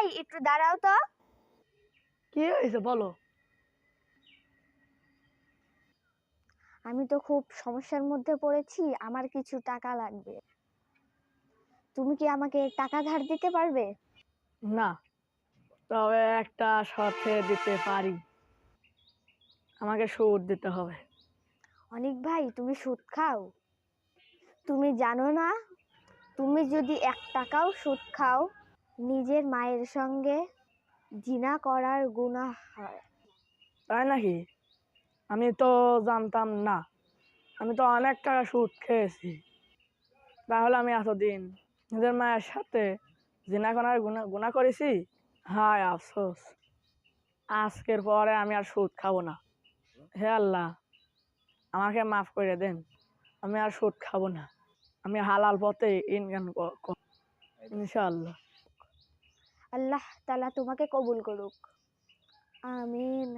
ভাই একটু দাঁড়াও তো। কি হয়েছে বলো। আমি তো খুব সমস্যার মধ্যে পড়েছি, আমার কিছু টাকা লাগবে। তুমি কি আমাকে টাকা ধার দিতে পারবে? না, তবে একটা শর্তে দিতে পারি, আমাকে সুদ দিতে হবে। অনেক ভাই, তুমি সুদ খাও? তুমি জানো না, তুমি যদি 1 টাকাও সুদ খাও, নিজের মায়ের সঙ্গে জিনা করার গুনাহ হয়। তাই নাকি? আমি তো জানতাম না, আমি তো অনেক টাকা সুদ খেয়েছি। তাহলে আমি এতদিন নিজের মায়ের সাথে জিনা করার গুনাহ করেছি। হায় আফসোস, আজকের পরে আমি আর সুদ খাবো না। হে আল্লাহ, আমাকে মাফ করে দেন, আমি আর সুদ খাবো না। আমি হালাল পথে ইনকাম ইনশাআল্লাহ। আল্লাহ তাআলা তোমাকে কবুল করুক, আমিন।